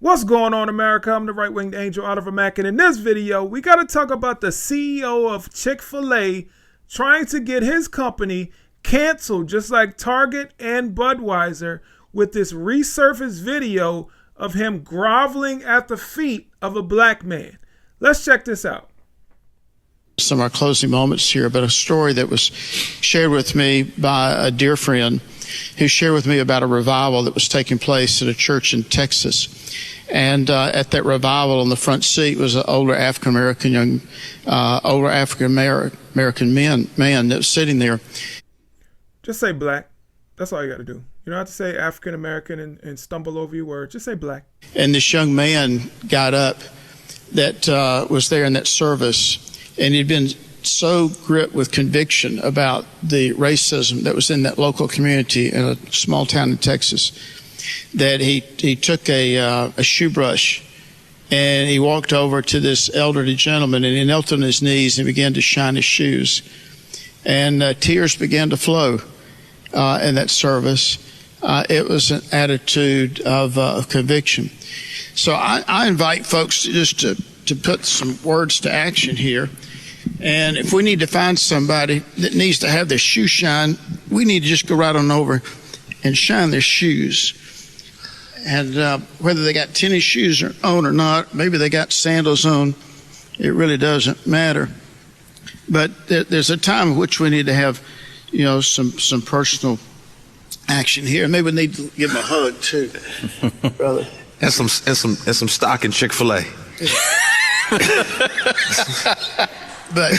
What's going on, America? I'm the right-winged angel, Oliver Mack, and in this video, we got to talk about the CEO of Chick-fil-A trying to get his company canceled, just like Target and Budweiser, with this resurfaced video of him groveling at the feet of a black man. Let's check this out. Some of our closing moments here, but a story that was shared with me by a dear friend who shared with me about a revival that was taking place at a church in Texas. And at that revival, on the front seat was an older African American man that was sitting there. Just say black. That's all you got to do. You don't have to say African American and stumble over your words. Just say black. And this young man got up that was there in that service, and he'd been so gripped with conviction about the racism that was in that local community in a small town in Texas, that he took a shoe brush and he walked over to this elderly gentleman and he knelt on his knees and began to shine his shoes. And tears began to flow in that service. It was an attitude of conviction. So I invite folks to put some words to action here. And if we need to find somebody that needs to have their shoe shine, we need to just go right on over and shine their shoes. And whether they got tennis shoes on or not, maybe they got sandals on, it really doesn't matter. But there's a time in which we need to have, some personal action here. Maybe we need to give them a hug too, brother. And some stock in Chick-fil-A. But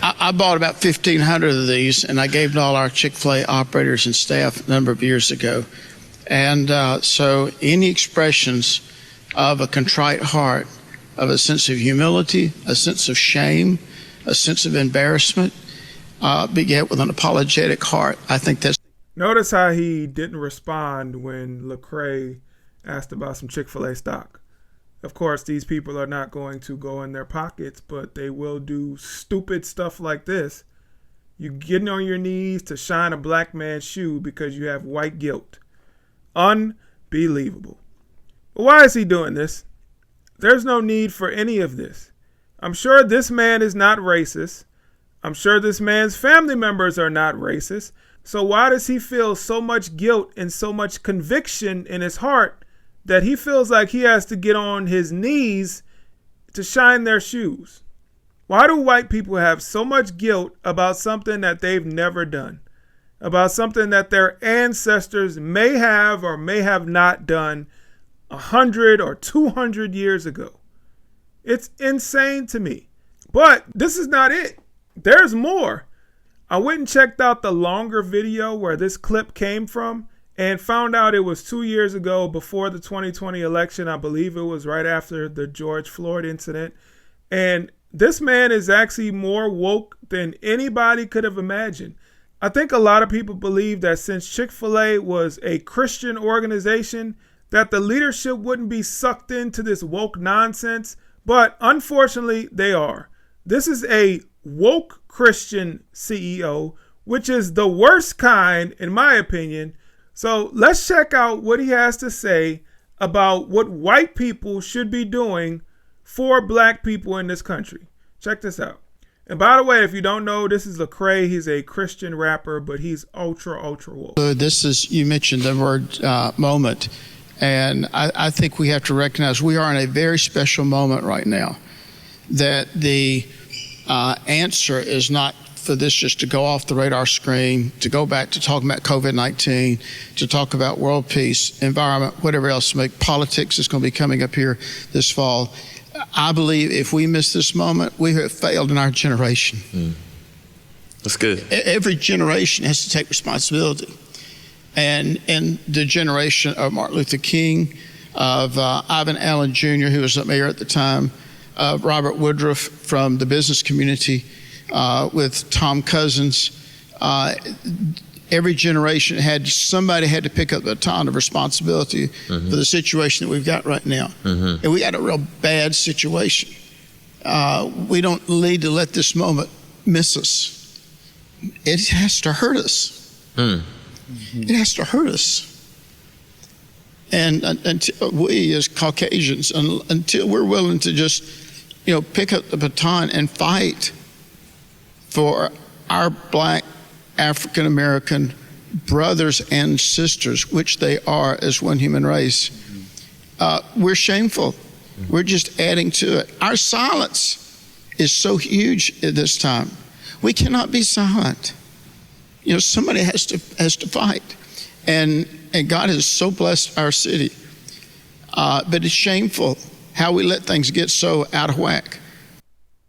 I bought about 1,500 of these, and I gave to all our Chick-fil-A operators and staff a number of years ago. And so any expressions of a contrite heart, of a sense of humility, a sense of shame, a sense of embarrassment, beget with an apologetic heart, I think that's... Notice how he didn't respond when LaCrae asked about some Chick-fil-A stock. Of course, these people are not going to go in their pockets, but they will do stupid stuff like this. You getting on your knees to shine a black man's shoe because you have white guilt. Unbelievable. But why is he doing this? There's no need for any of this. I'm sure this man is not racist. I'm sure this man's family members are not racist. So why does he feel so much guilt and so much conviction in his heart that he feels like he has to get on his knees to shine their shoes? Why do white people have so much guilt about something that they've never done? About something that their ancestors may have or may have not done 100 or 200 years ago? It's insane to me. But this is not it. There's more. I went and checked out the longer video where this clip came from and found out it was 2 years ago, before the 2020 election. I believe it was right after the George Floyd incident. And this man is actually more woke than anybody could have imagined. I think a lot of people believe that since Chick-fil-A was a Christian organization, that the leadership wouldn't be sucked into this woke nonsense. But unfortunately, they are. This is a woke Christian CEO, which is the worst kind, in my opinion. So let's check out what he has to say about what white people should be doing for black people in this country. Check this out. And by the way, if you don't know, this is LaCrae. He's a Christian rapper, but he's ultra woke. So this is, you mentioned the word moment. And I think we have to recognize we are in a very special moment right now, that the answer is not for this just to go off the radar screen, to go back to talking about COVID-19, to talk about world peace, environment, whatever else, politics is going to be coming up here this fall. I believe if we miss this moment, we have failed in our generation. That's good. Every generation has to take responsibility. And in the generation of Martin Luther King, of Ivan Allen Jr., who was the mayor at the time, of Robert Woodruff from the business community, with Tom Cousins, every generation somebody had to pick up the baton of responsibility for the situation that we've got right now. And we got a real bad situation. We don't need to let this moment miss us. It has to hurt us. It has to hurt us. And until we as Caucasians, until we're willing to just, pick up the baton and fight for our black African American brothers and sisters, which they are as one human race, we're shameful. We're just adding to it. Our silence is so huge at this time. We cannot be silent. Somebody has to fight. And God has so blessed our city. But it's shameful how we let things get so out of whack.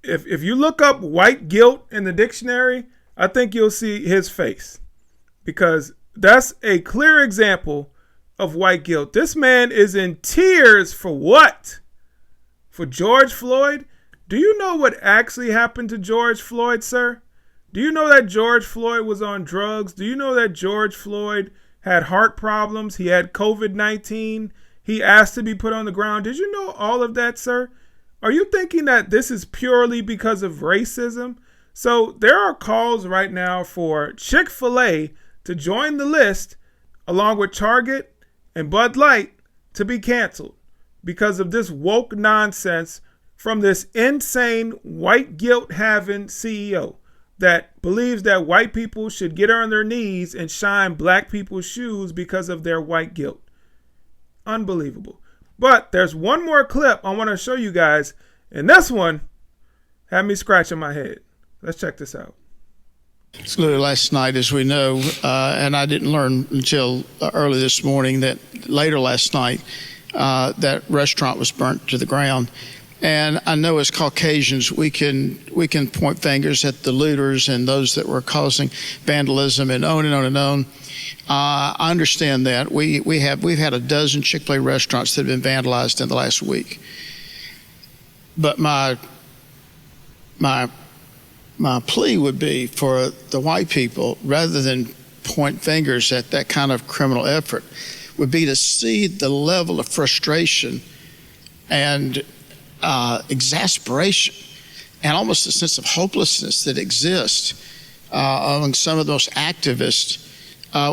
If you look up white guilt in the dictionary, I think you'll see his face, because that's a clear example of white guilt. This man is in tears for what? For George Floyd? Do you know what actually happened to George Floyd, sir? Do you know that George Floyd was on drugs? Do you know that George Floyd had heart problems? He had COVID-19. He asked to be put on the ground. Did you know all of that, sir? Are you thinking that this is purely because of racism? So there are calls right now for Chick-fil-A to join the list, along with Target and Bud Light, to be canceled because of this woke nonsense from this insane white guilt having CEO that believes that white people should get on their knees and shine black people's shoes because of their white guilt. Unbelievable. But there's one more clip I want to show you guys, and this one had me scratching my head. Let's check this out. Literally last night, as we know, and I didn't learn until early this morning that later last night, that restaurant was burnt to the ground. And I know as Caucasians, we can point fingers at the looters and those that were causing vandalism and on and on and on. I understand that. We've had a dozen Chick-fil-A restaurants that have been vandalized in the last week. But my plea would be for the white people, rather than point fingers at that kind of criminal effort, would be to see the level of frustration and exasperation and almost a sense of hopelessness that exists among some of those activists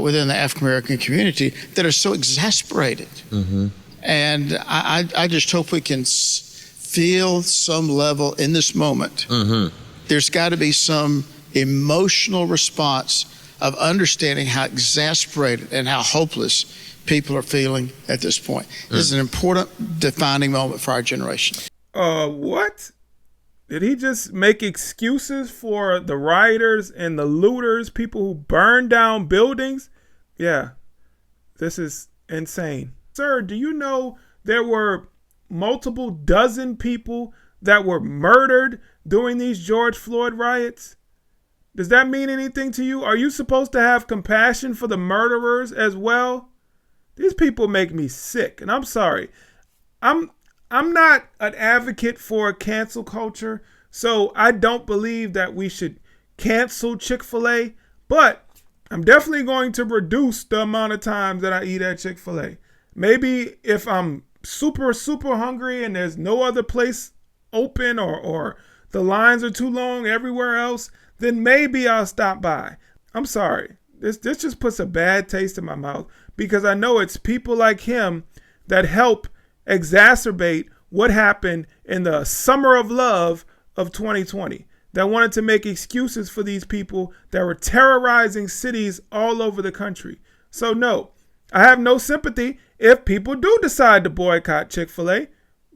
within the African American community that are so exasperated. Mm-hmm. And I just hope we can feel some level in this moment. Mm-hmm. There's got to be some emotional response of understanding how exasperated and how hopeless people are feeling at this point. This is an important defining moment for our generation. What? Did he just make excuses for the rioters and the looters, people who burned down buildings? Yeah, this is insane. Sir, do you know there were multiple dozen people that were murdered during these George Floyd riots? Does that mean anything to you? Are you supposed to have compassion for the murderers as well? These people make me sick, and I'm sorry. I'm not an advocate for cancel culture, so I don't believe that we should cancel Chick-fil-A, but I'm definitely going to reduce the amount of times that I eat at Chick-fil-A. Maybe if I'm super, super hungry and there's no other place open or the lines are too long everywhere else, then maybe I'll stop by. I'm sorry. This just puts a bad taste in my mouth, because I know it's people like him that help exacerbate what happened in the summer of love of 2020, that wanted to make excuses for these people that were terrorizing cities all over the country. So no, I have no sympathy if people do decide to boycott Chick-fil-A.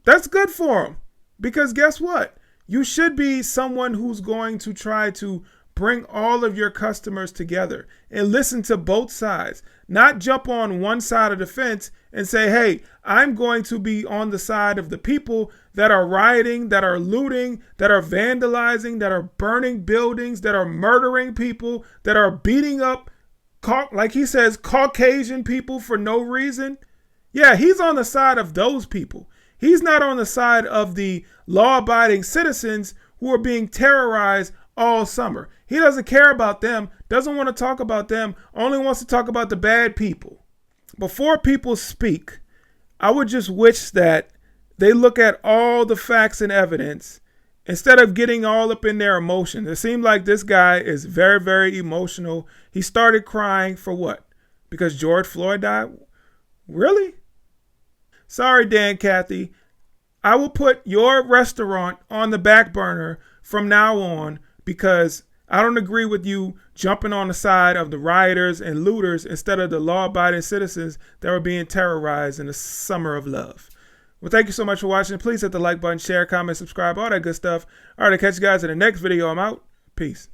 That's good for them, because guess what? You should be someone who's going to try to bring all of your customers together and listen to both sides, not jump on one side of the fence and say, hey, I'm going to be on the side of the people that are rioting, that are looting, that are vandalizing, that are burning buildings, that are murdering people, that are beating up, like he says, Caucasian people for no reason. Yeah, he's on the side of those people. He's not on the side of the law-abiding citizens who are being terrorized all summer. He doesn't care about them, doesn't want to talk about them, only wants to talk about the bad people. Before people speak, I would just wish that they look at all the facts and evidence instead of getting all up in their emotions. It seemed like this guy is very, very emotional. He started crying for what? Because George Floyd died? Really? Sorry, Dan Cathy. I will put your restaurant on the back burner from now on because I don't agree with you jumping on the side of the rioters and looters instead of the law-abiding citizens that were being terrorized in the summer of love. Well, thank you so much for watching. Please hit the like button, share, comment, subscribe, all that good stuff. All right, I'll catch you guys in the next video. I'm out. Peace.